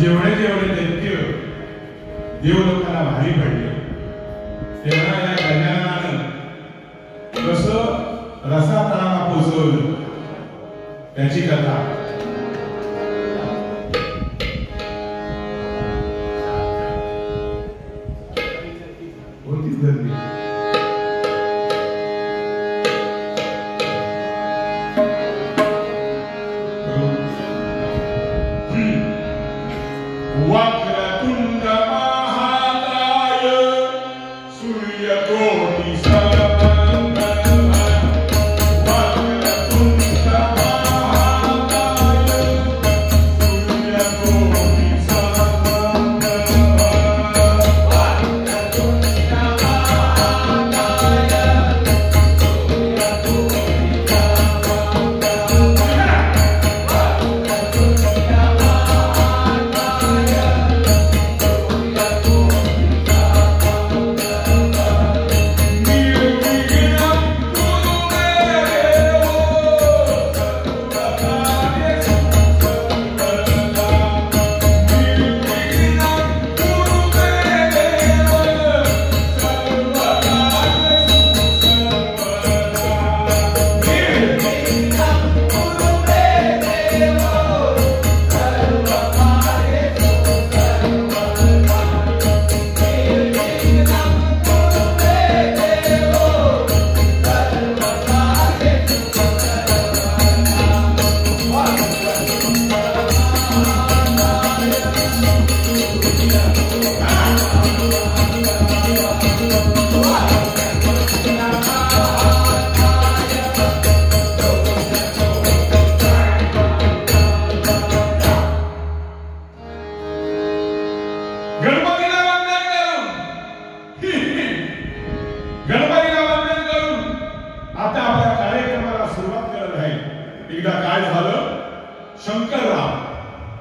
जेवढे जेवढे दैत्य देवलोकाला भारी पडले तेव्हा या गजाननानं कसं रसातळाला पोचवलं त्याची कथा होती धरली. वक्रतुंड महाकाय सूर्यकोटि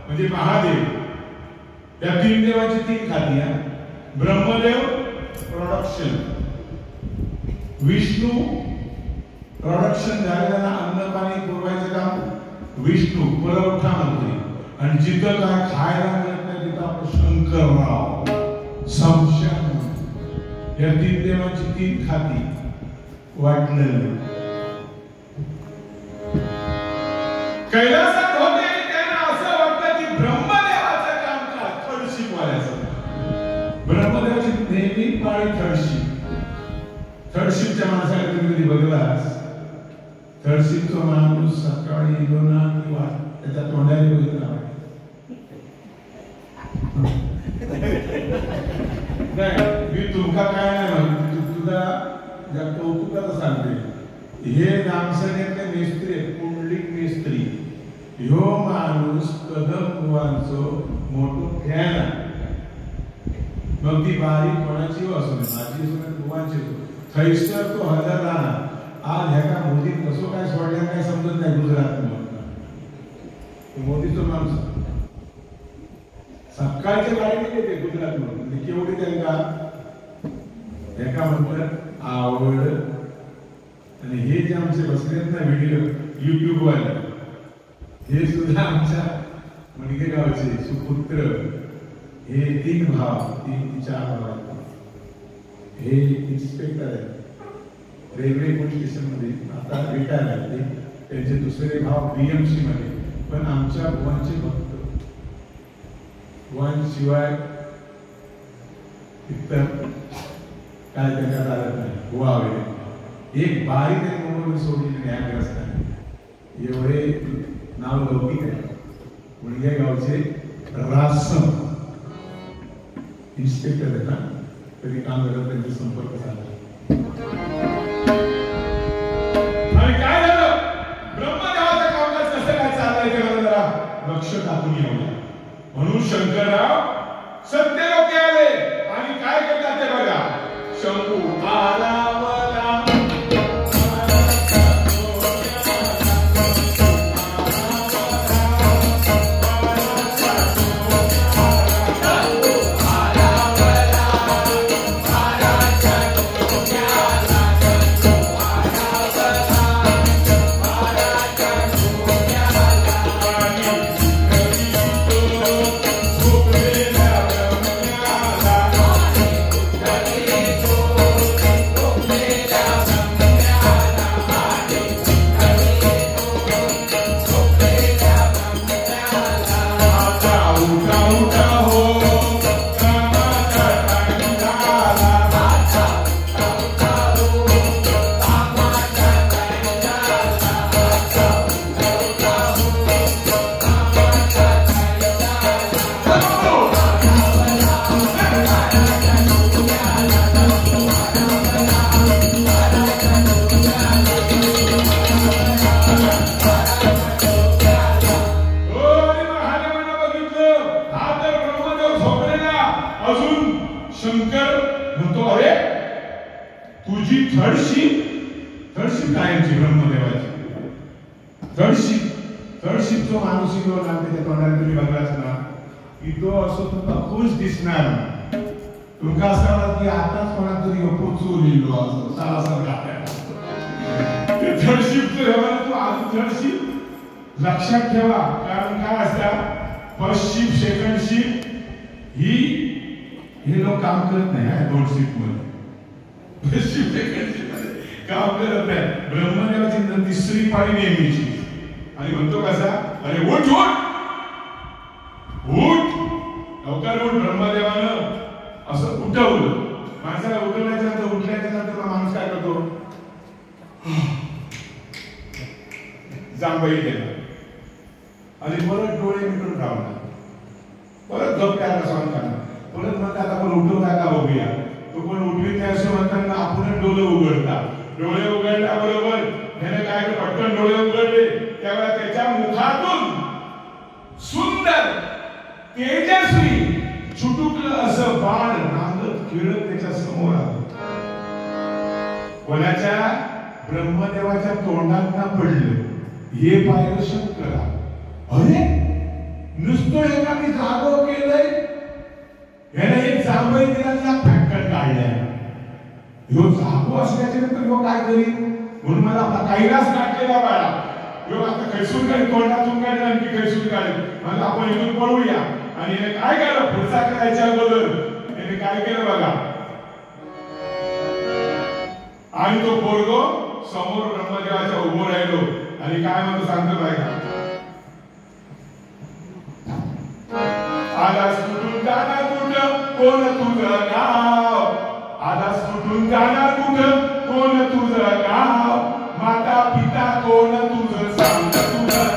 म्हणजे महादेव या तीन देवाची तीन खाती आहे. ब्रह्मदेव प्रोडक्शन, विष्णू प्रोडक्शन झालेला अन्न पाणी पुरवायचं काम विष्णू पुरवठा मंत्री, आणि जिथं काय खायला मिळत नाही तिथं आपण शंकरराव संशय. या तीन देवाची तीन खाती वाटलेली कैलासात होते. ब्रह्मदेवाची नेहमी पाळी थळशी. थळशीच्या माणसाला तुम्ही कधी बघलास? थळशीचा माणूस सकाळी गेलो ना किंवा त्याच्या तोंडाने बघितला नाही. मी तुमका काय नाही म्हणतो, तुझा ज्या कौतुकाचं सांगते. हे नामसनेतले मेस्त्री आहेत, पुंडलिक मेस्त्री. ह्यो माणूस कदम बुवांचो मोठो फॅन आहे. मग ती बारीक कोणाची असो माझी बुवांची थैसर तो हजर राहणार. आज ह्याका मोदी कसो काय सोडल्या काय समजत नाही. गुजरात मोदीचं माणूस सकाळच्या गाडीने येते गुजरात मध्ये. केवढी त्यांना ह्याका म्हणतात आवड. आणि हे जे आमचे बसलेत ना व्हिडिओ युट्यूब वाले, हे सुद्धा आमच्या मुलगे गावचे सुपुत्र. हे तीन भाव, तीन चार भाव. हे इन्स्पेक्टर आहेत रेल्वे पोलीस स्टेशन मध्ये, आता रिटायर आहेत. त्यांचे दुसरे भाव बीएमसी मध्ये. पण आमच्या बुवांचे भक्त, बुवांशिवाय इतर काय त्यांना चालत नाही. बुवा वगैरे एक बारीक मोबाईल सोडली न्यायग्रस्त आहे. एवढे नाव लौकिक आहे. मुलगे गावचे रासम इन्स्पेक्टर आहेत ना, कधी काम करत त्यांचे संपर्क साधला. आणि काय झालं? ब्रह्मदेवाचं कामकाज कसं काय चाललंय तेव्हा जरा लक्ष टाकून येऊया. म्हणून शंकरराव सत्यलोकी आले आणि काय करतात ते बघा. शंभू आला थर्डशिप कायमची ब्रह्मदेवाची थर्डशिप जो माणूस येतो ना त्याच्या तोंडात तुम्ही बघलाच ना की तो असो तुमका खुश दिसणार तुमका असं वाटत की आताच कोणा तरी पोचून येलो असं सालासर गाठ्या थर्डशिप लक्षात ठेवा कारण काय असतं फर्स्ट शिप सेकंड शिप ही हे लोक काम करत नाही दोन शिप मध्ये फर्स्ट शिप सेकंड शिप मध्ये काम करत नाही ब्रह्मदेवाची तिसरी पाळी नेहमीची आणि म्हणतो कसा अरे उठ लवकर उठ ब्रह्मदेवानं असं उठवलं माणसाला उठवल्याच्या नंतर उठल्याच्या माणूस काय करतो जांभई देणार आणि परत डोळे मिटून राहणार परत झोप त्याला सांग करणार परत म्हणतात आपण उठवता का बघूया तो पण उठवी त्या असं म्हणताना आपण डोळे उघडल्याबरोबर ह्याने काय पटकन डोळे उघडले त्यावेळेला त्याच्या मुखातून सुंदर तेजस्वी चुटुकलं असं बाण नांदत खेळत त्याच्या समोर आलं कोणाच्या ब्रह्मदेवाच्या तोंडात पडलं हे पाहिलं शंकरा अरे नुसतं एका मी जागो केलंय याने एक जांभई दिला फॅक्टर काढलाय ह्यो जागो असल्याच्या नंतर ह्यो काय करीत म्हणून मला आपला कैलास काढलेला बाळा ह्यो आता खैसून काढ तोंडातून काढला आणखी खैसून काढेल मला आपण इथून पळूया आणि याने काय केलं पुढचा करायच्या अगोदर याने काय केलं बघा आणि तो पोरगो समोर ब्रह्मदेवाच्या उभो राहिलो आणि काय म्हणतो सांगतो बायका आलास कुठून जाणार कुठं कोण तुझं नाव आलास कुठून जाणार कुठं कोण तुझं नाव माता पिता कोण तुझं सांग तुझं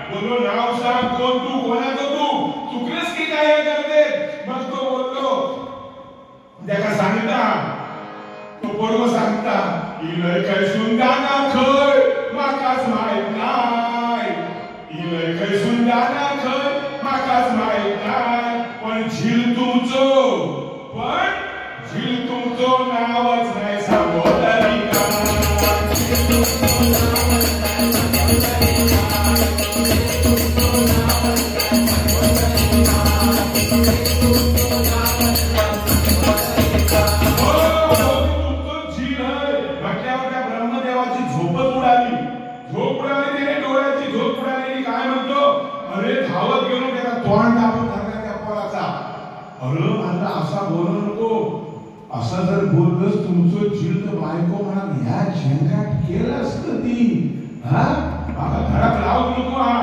बोलो नाव सांग कोण तू कोणाचं तू चुकलंस की काय करते मग तो बोलतो त्याला सांगता तो पोरगो सांगता इलय खैसून जाना खय माकाच माहित नाही इलय खैसून जाना खय माकाच माहित नाही पण झील तुमचो नावच नाही सांगोदरी असा जर बोललंस तुमचं झील तर बायको म्हणा ह्या झेंगाट केलंस कधी हा मला घरात लावू नको हा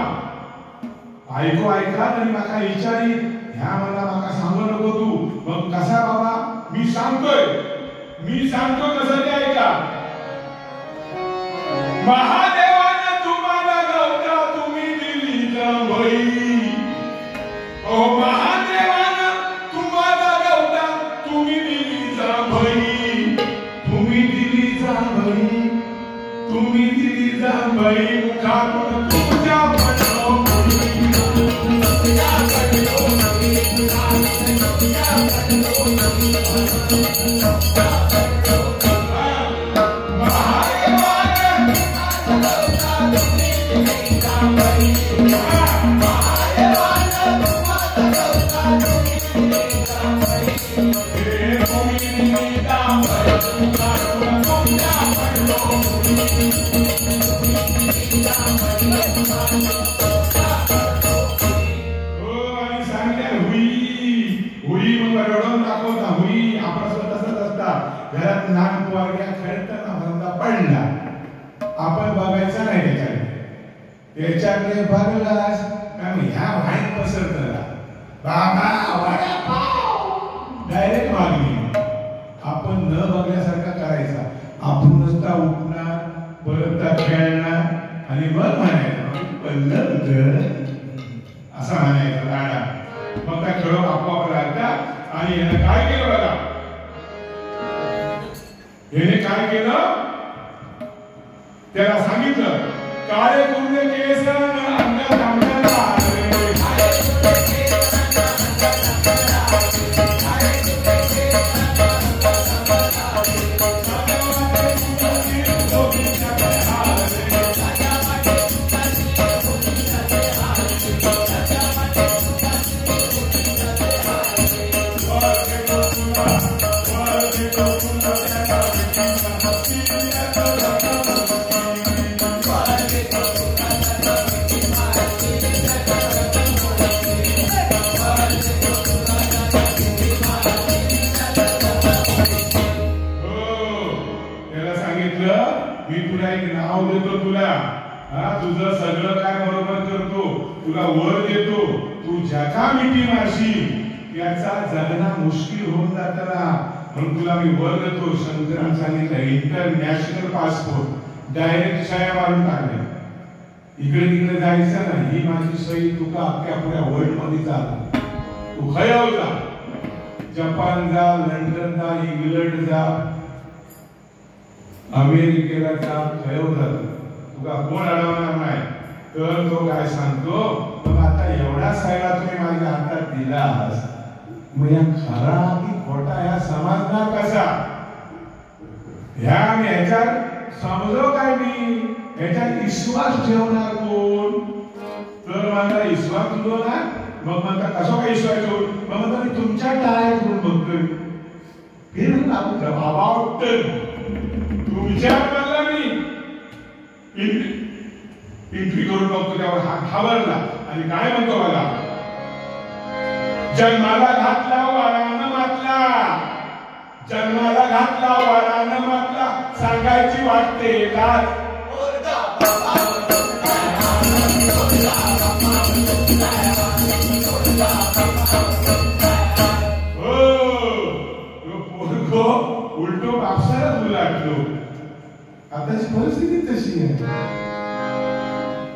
बायको ऐका आणि माका विचारी ह्या मला सांगू नको तू मग कसा बाबा मी सांगतो कसं ते ऐका महादेवानं तुम्हाला गवता तुम्ही दिली जांभई ओ महादेवानं तुम्हाला गवता तुम्ही दिली जांभई मुखातून तुझ्या घरात लहान पोरग्या खेळताना भरता पडला आपण बघायचं नाही त्याच्याकडे बघलास का ह्या वाईट पसरतला बाबा वडापाव डायरेक्ट मागणी आपण न बघल्यासारखा करायचा आपण नुसता उठणार परत खेळणार आणि मग म्हणायचं पडलं असा म्हणायचं लाडा मग त्या खेळ आपोआप लागतात आणि यानं काय केलं बघा याने काय केलं त्याला सांगितलं काळे कुंडे केस अंगात आंब्याचा मी तुला एक नाव देतो तुला तुझं सगळं काय बरोबर करतो तुला वर देतो तू ज्याचा मिठी मारशील त्याचा जगणं मुश्किल होऊन जाताना म्हणून तुला मी वर देतो. शंकरांनी सांगितलं इंटरनॅशनल पासपोर्ट डायरेक्ट शाया मारून टाकले. इकडे तिकडे जायचं ना ही माझी सही तुका अख्ख्या पुऱ्या वर्ल्ड मध्ये चाल तू खयाव जा जपान जा लंडन जा इंग्लंड जा अमेरिकेला जा खयाव जा तुका कोण अडवणार नाही. तर तो काय सांगतो मग आता एवढा सायला तुम्ही माझ्या हातात दिलास मग या खरा की खोटा या समजणार कसा ह्या मी ह्याच्यात समजो काय मी ह्याच्यात विश्वास ठेवणार कोण. तर माझा विश्वास तुझो ना मग म्हणता कसं काय विश्वास ठेवून मग म्हणता मी तुमच्या टाळ्यात घेऊन बघतोय फिरून अबाउट तुमच्यात म्हणला मी एंट्री करून बघतो त्यावर हात खावरला आणि काय म्हणतो बघा जन्माला घातला वारानं मातला जन्माला घातला वारानं मातला सांगायची वाटते लाज उलटो बापसाला उलटलो. आताची परिस्थिती तशी आहे.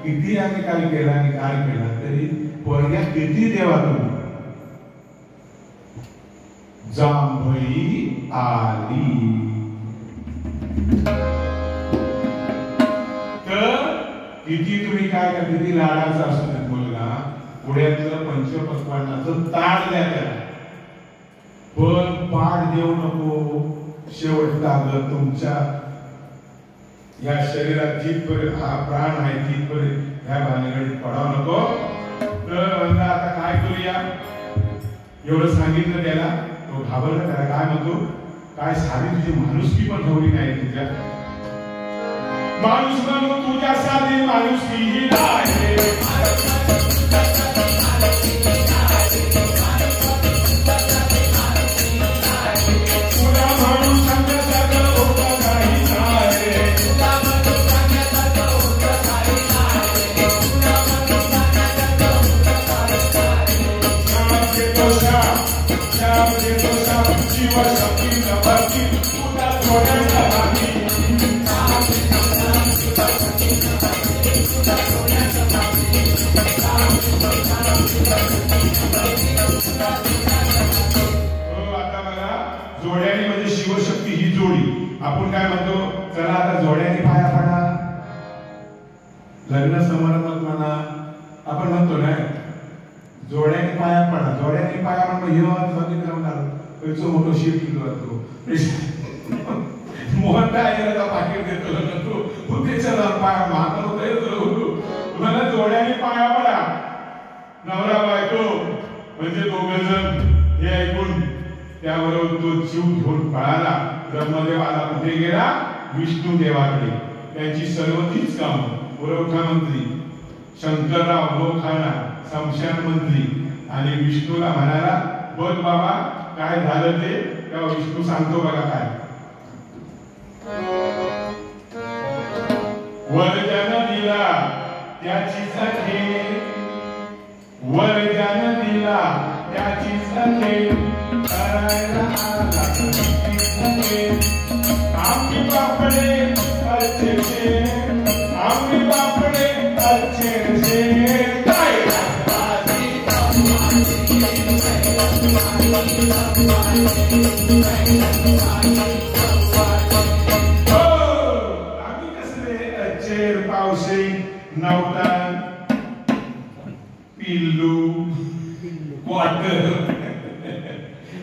किती आम्ही काय केला आणि काय केला तरी पोरग्या किती देवा तुम्ही जांभई आली तर किती तुम्ही काय करा किती लाडाचा असतो मुलगा पुढ्यातलं पंचपक्वान्नाचं ताट द्या त्याला पण पाठ देऊ नको. शेवटचा तुमच्या या शरीरात जिथपर्यंत हा प्राण आहे तिथपर्यंत ह्या भानगडीत पडावं नको. तर म्हणला आता काय करूया एवढं सांगितलं त्याला तो घाबरला. त्याला काय म्हणतो काय साधी तुझी माणुसकी पण ठेवली नाही तुझ्या माणूस म्हणून तुझ्या साधी माणुसकी ही नाही जोड्याने म्हणजे शिवशक्ती ही जोडी. आपण काय म्हणतो चला आता जोड्याने पाया पडा लग्न समारंभात म्हणा आपण म्हणतो ना जोड्याने पाया पडा जोड्याने पाया बघितलं मोठं शिव किलो मोहन काय पाकिट देतो त्याच्या पाया मागतो तुम्हाला जोड्याने पाया पडा. नवरा बायको म्हणजे दोघे जण हे ऐकून त्याबरोबर तो जीव घेऊन पळाला. ब्रह्मदेव आला कुठे गेला विष्णू देवाकडे. त्यांची सर्व तीच कामं पुरवठा मंत्री शंकरराव लोखाना शमशान मंत्री आणि विष्णूला म्हणाला बघ बाबा काय झालं ते. तेव्हा विष्णू सांगतो बघा काय वरजन दिला त्याची सखे वरजन दिला त्याची सखे आम्ही बापडे अच्छे आम्ही बापडे अच्छे आम्ही कसले पिल्लू क्वार्टर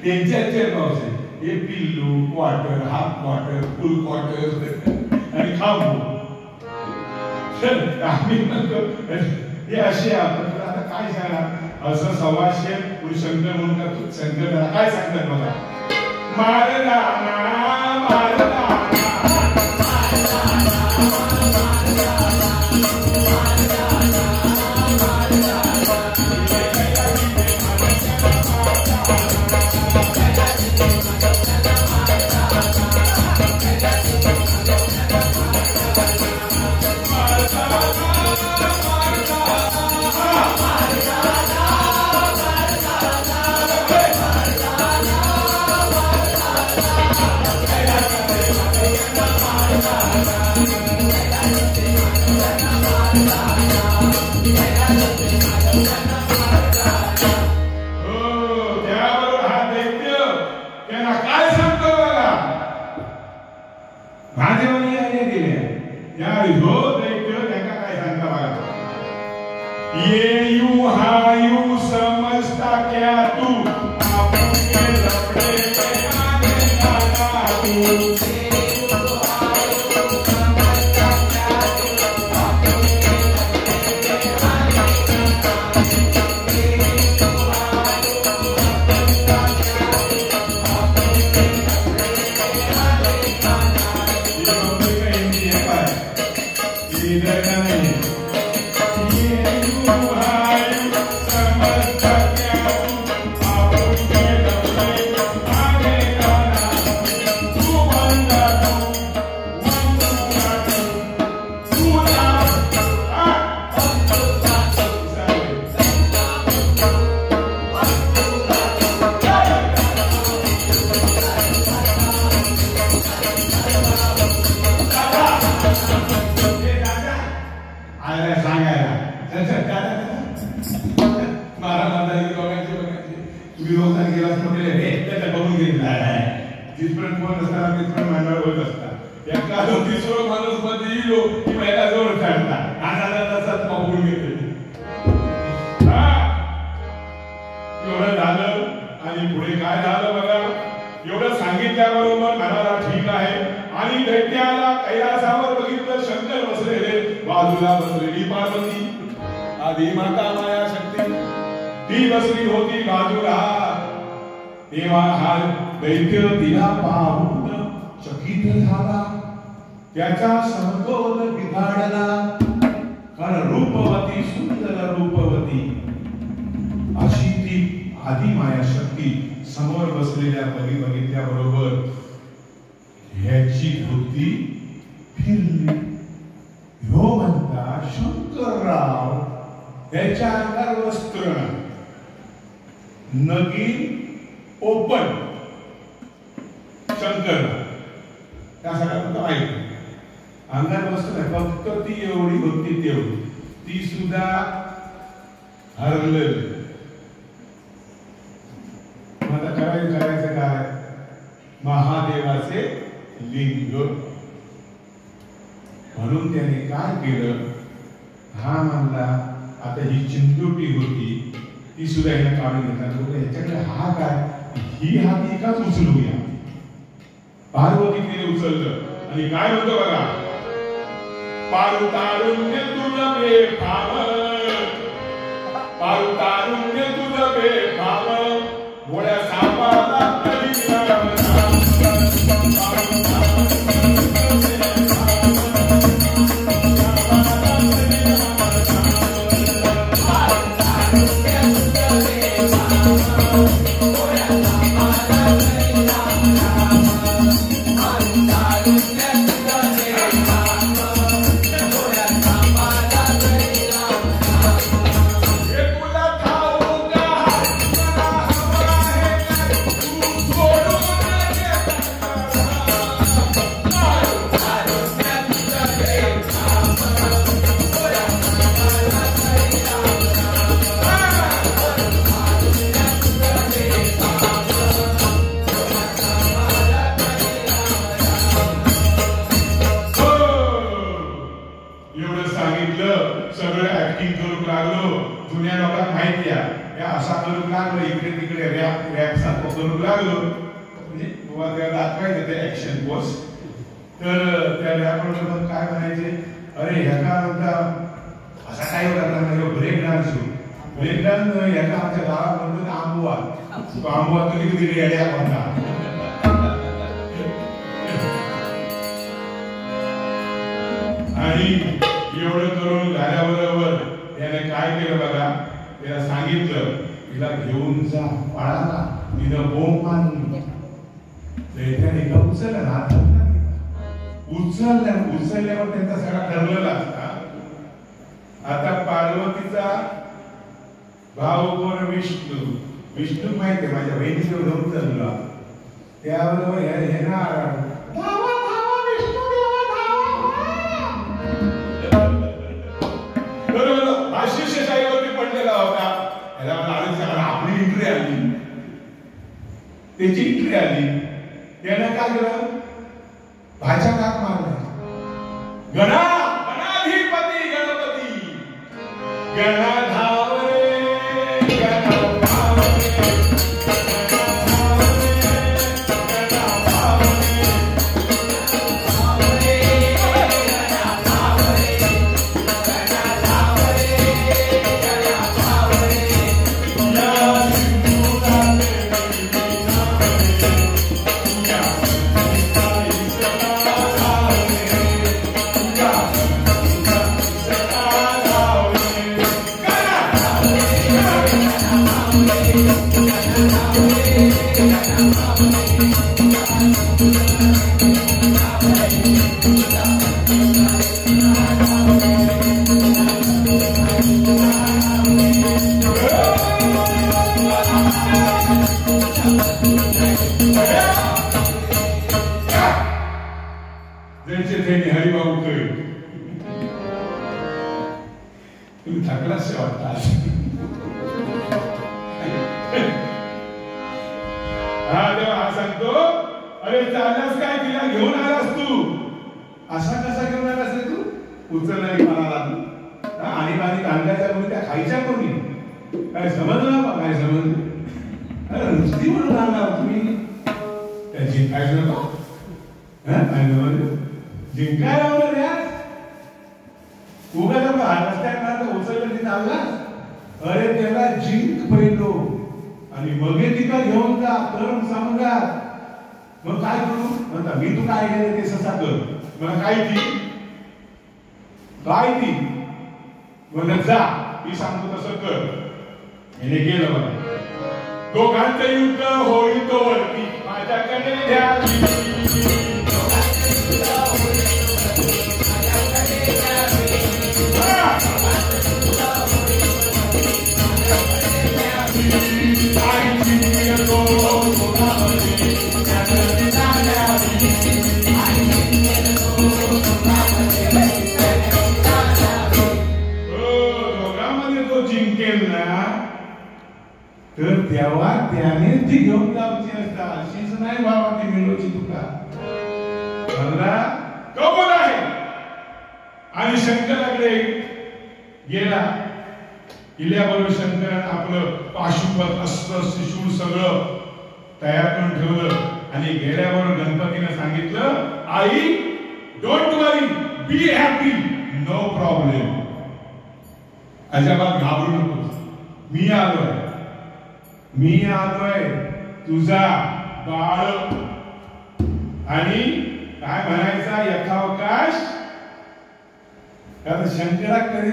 त्यांच्या पाऊस आहे हे पिल्लू क्वार्टर हाफ क्वार्टर फुल क्वार्टर आणि खांबू आम्ही म्हणतो हे असे आपण आता काय सांगणार असं सव्वाशे शंकर म्हणून का तू शंकर काय सांगतात बघा मारला त्याचा समतोल बिघाडला कारण रूपवती सुंदर रूपवती अशी ती आदिमाया शक्ती समोर बसलेल्या बघितल्याबरोबर ह्याची बुद्धी फिरली. ह्यो म्हणता शंकरराव त्याच्या अंगावर वस्त्र नगीन ओपन शंकर त्या सगळ्यांना माहिती अंगात वस्त्र फक्त ती एवढी होती तेवढी ती सुद्धा हरलेली. आता करायचं काय महादेवाचे लिंग म्हणून त्याने काय केलं हा म्हणला आता ही चिंचोटी होती ती सुद्धा याला काढून घेतला ह्याच्याकडे हा काय ही हात एकाच उचलूया पार्वतीने उचललं आणि काय होतं बघा पारुतारुण्य तुझं बेभाव पारुतारुण्य तुझं बेभाव गोळ्या सापाला करूक लागलो. जुन्या लोकांना माहिती आहे असा करूक लागलो, इकडे तिकडे रॅप सारखं करूक लागलो म्हणजे त्याला दाखवायचं ते ऍक्शन पोस्ट. तर त्या रॅपवर काय म्हणायचे, अरे ह्याका म्हणता असा काय करता ब्रेक डान्स ब्रेक डान्स ह्याका आमच्या गावात म्हणतो आंबुवा. आंबुवा कधी कधी रेड्या म्हणता. आणि एवढं करून झाल्याबरोबर त्याने काय केलं बघा, त्याला सांगितलं तिला घेऊन जा पळाला, तिनं बोंब मारली. त्याने का उचललं उचलल्यावर त्यांचा सगळा ठरलेला असता. आता पार्वतीचा भाऊ कोण, विष्णू माहिती आहे, माझ्या बहिणीकडे घेऊन चालला. त्याबरोबर हे ना आशिषशाहीवरती पडलेला होता. आपली एंट्री आली, त्याची एंट्री आली. त्यानं काय केलं, भाच्या काक मारला. गणाधिपती गणपती गणाधावरे दोघांचं युद्ध होईल तो वरती माझ्याकडे द्यावी. दोघांमध्ये तो जिंकेल ना तर तेव्हा त्याने ती घेऊन जाऊची असता. अशीच नाही बाबा ती मिळवची तुका मला कबूल आहे. आणि शंकराकडे गेला. गेल्याबरोबर शंकरानं आपलं पाशुपत अस्त्र शिशूळ सगळं तयार करून ठेवलं. आणि गेल्याबरोबर गणपतीने सांगितलं, I don't worry, be happy, no problem. अजिबात घाबरू नकोस, मी आलोय तुझा बाळ. आणि काय म्हणायचा यथावकाश, कारण शंकराकडे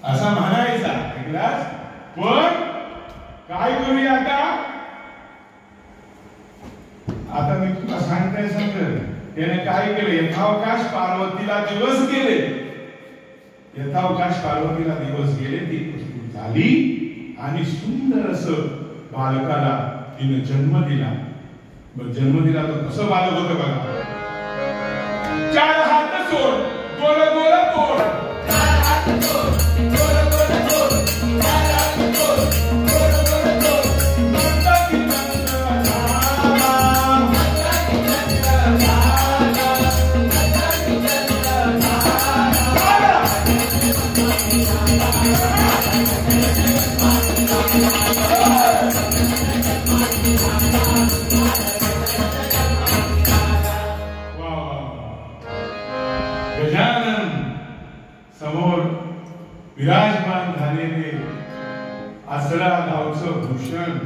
असा म्हणायचा ऐकलास. पण काय करूया आता मी तुला सांगताय सगळं. त्याने काय केलं, यथावकाश पार्वतीला दिवस गेले. यथावकाश पार्वतीला दिवस गेले, ती प्रसूत झाली आणि सुंदर असं बालकाला तिने जन्म दिला. जन्म दिला तर कसं बालक होतं बघा. 4 हात सोड, गोल गोल तोड. 4 हात सोड, गोल गोल तोड. 4 हात सोड, गोल गोल तोड. म्हणता की नंद झाला, म्हणता की नंद झाला, म्हणता की नंद झाला. गजानन समोर विराजमान झालेले आसरा गावचं भूषण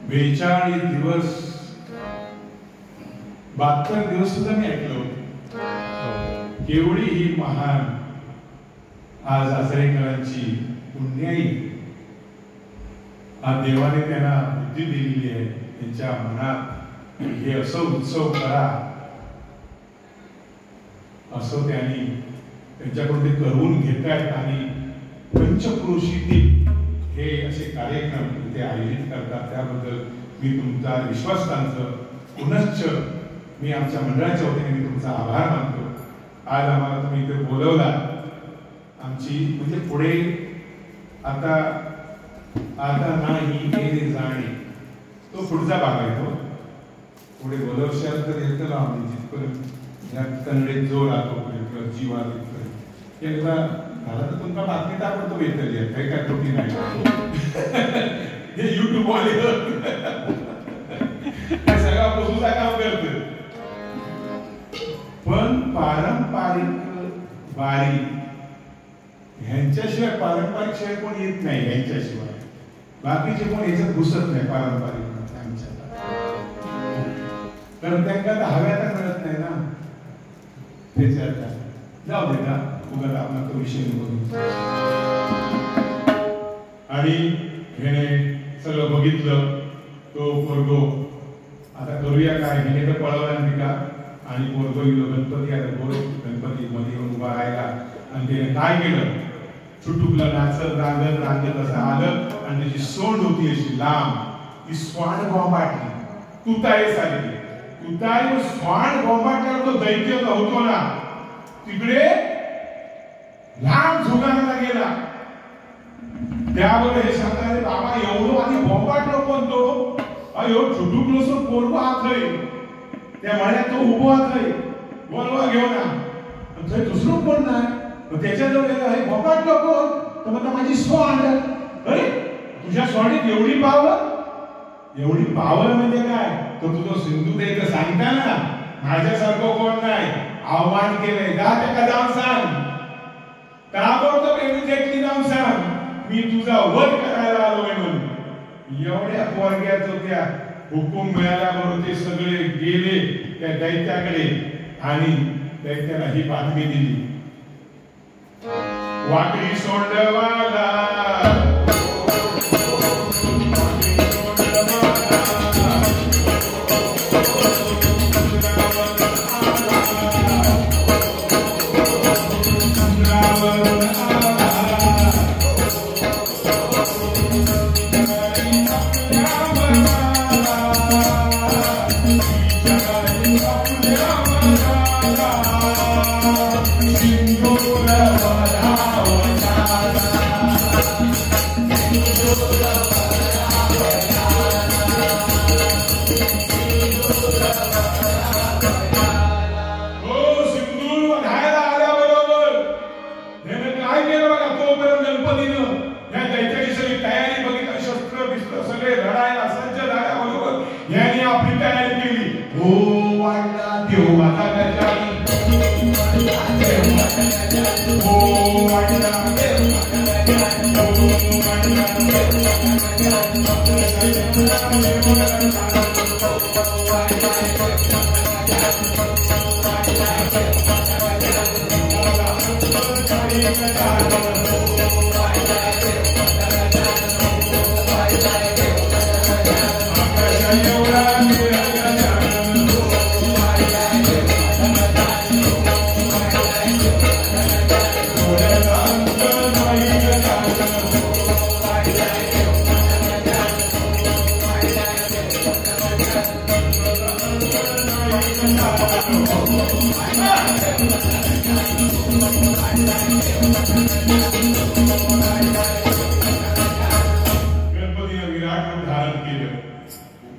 42 दिवस 72 दिवस सुद्धा मी ऐकलो. केवढी ही महान आज आसरेकरांची पुण्याई. आज देवाने त्यांना बुद्धी दिलेली आहे. त्यांच्या मनात हे असं उत्सव करा असं त्यांनी त्यांच्याकडून ते करून घेत आहेत. आणि पंचक्रोशीतील हे असे कार्यक्रम ते आयोजित करतात. त्याबद्दल मी तुमचा विश्वासांचं पुनश्च मी आमच्या मंडळाच्या वतीने मी तुमचा आभार मानतो. आज आम्हाला तुम्ही इथे बोलवला. आमची म्हणजे पुढे आता नाही गेले जाणे तो पुढचा भाग आहे. तो पुढे बोलवशाल तर येतो ना आम्ही जिथपर्यंत या कन्नडीत जो राहतो पर्यंत जीवा तिथपर्यंत एकदा झाला तर तुमचा बातमी ताबडतोब येतली काही काय त्रुटी नाही. हे युट्यूब वाले सगळा बसूचा काम करत. पण पारंपरिक वारी ह्यांच्याशिवाय पारंपरिक शिवाय कोण येत नाही. ह्यांच्याशिवाय बाकीचे कोण याच्यात घुसत नाही पारंपरिक कारण त्यांना तर हव्या तर मिळत नाही ना. त्याच्यात जाऊ दे ना उगाच आपण तो विषय बघू. आणि ह्याने सगळं बघितलं. तो पोरगो आता करूया काय ह्याने तर पळवला नाही का. आणि पोरगो गेलो गणपती आला. गणपती मध्ये येऊन उभा राहिला आणि त्याने काय केलं छुटुकला नाचत रांगत असं आलं. आणि त्याची सोंड होती अशी लांब. ती स्वान गोंबाटली तुताई सारखी. तुताई स्वान गोंबाटल्यावर तो दैत्य होतो ना तिकडे लांब झुगायला गेला. त्यावर हे सांगताना बाबा एवढं आणि बोंबाटलो पण तो अयो छुटुकलो सो पोरगो आथय त्या म्हळ्यात तो उभो आथय बोलवा घेऊन थंय दुसरं कोण नाही. त्याच्याजवळ हे बोंबाटलो कोण तर म्हणता माझी स्वान. अरे तुझ्या स्वानीत एवढी पावर म्हणजे काय तो तुझं सिंधू देत सांगता ना माझ्यासारखं कोण नाही. आव्हान केलंय जा त्याला जाऊन सांग. ताबडतोब इमिजिएटली जाऊन सांग मी तुझा वध करायला आलोय म्हणून. एवढ्या पोरग्याचं त्या हुकूम मिळाल्याबरोबर ते सगळे गेले त्या दैत्याकडे आणि दैत्याला ही बातमी दिली. वाकडी सोंडवाला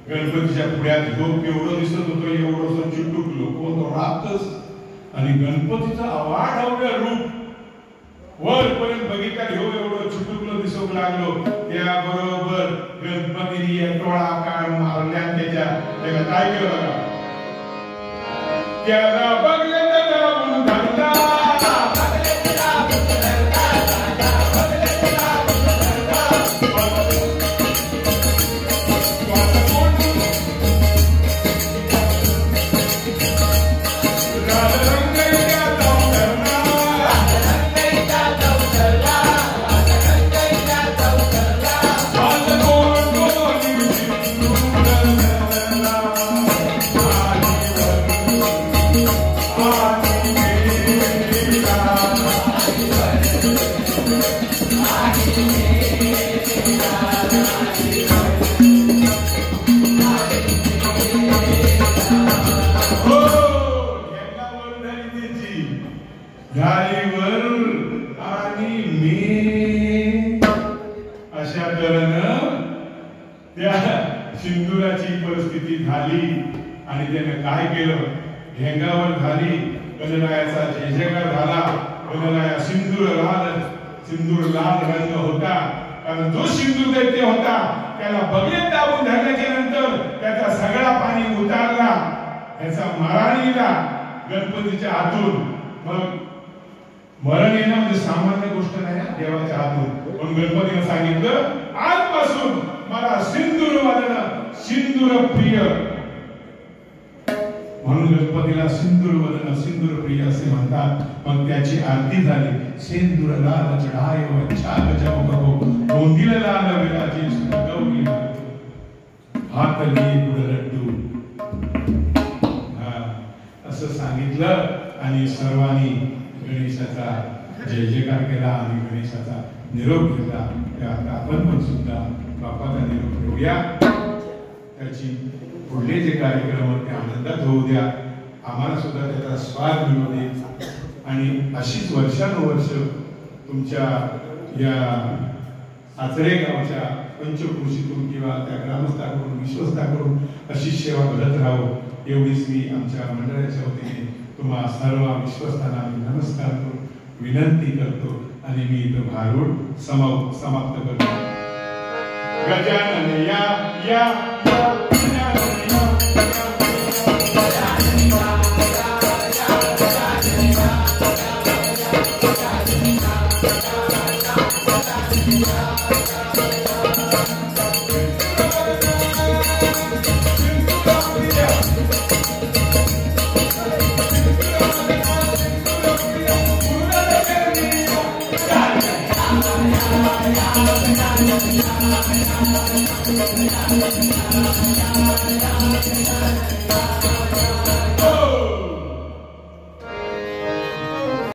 गणपतीच्या पुढ्यात लोक एवढं दिसत होतं एवढं चिटूक लोक राहतच. आणि गणपतीचं अवाढव्य रूप वरपर्यंत बघितलं घेऊ एवढं चिटुकलं दिसू लागलो. त्याबरोबर गणपतीने टोळा काळ मारल्या. त्याच्या काय केलं बघा त्याला बघले दाबून धरला घालीवर आणि मी अशा तऱ्हेनं त्या सिंदुराची परिस्थिती झाली आणि त्याने काय केलं ढेंगावर झाली गणरायाचा जय जयकार झाला गणराया सिंदूर लाल रंग होता कारण जो सिंदूर दैत्य होता त्याला बगलेत दाबून धरल्याच्या नंतर त्याचा सगळा पाणी उतारला त्याचा मरण येला गणपतीच्या हातून मग मरण येणं म्हणजे सामान्य गोष्ट नाही देवाच्या हातून पण गणपतीने सांगितलं आजपासून मला सिंदूर वदन सिंदूर प्रिय म्हणून गणपतीला सिंदूर वदन सिंदूर प्रिय असे म्हणतात मग त्याची आरती झाली सिंदूर लाल चढाय वच्छा गजब गो गोंदिल लाल विराजे गौरी हात लिए गुड लड्डू असं सांगितलं आणि सर्वांनी गणेशाचा जय जयकार केला आणि गणेशाचा निरोप घेतला आता आपण पण सुद्धा बाप्पाचा निरोप घेऊया त्याची पुढले जे कार्यक्रम ते आनंदात होऊ द्या आम्हाला सुद्धा त्याचा स्वाद मिळू दे आणि अशीच वर्षानुवर्ष तुमच्या या आचरे गावच्या पंचक्रोशीतून किंवा त्या ग्रामस्थाकडून विश्वस्ताकडून अशी सेवा घडत राहो एवढीच मी आमच्या मंडळाच्या वतीने तुम्हा सर्व विश्वस्तांना नमस्कार करून विनंती करतो आणि मी इथं भारूड समाप्त करतो गजानन या या Yeah.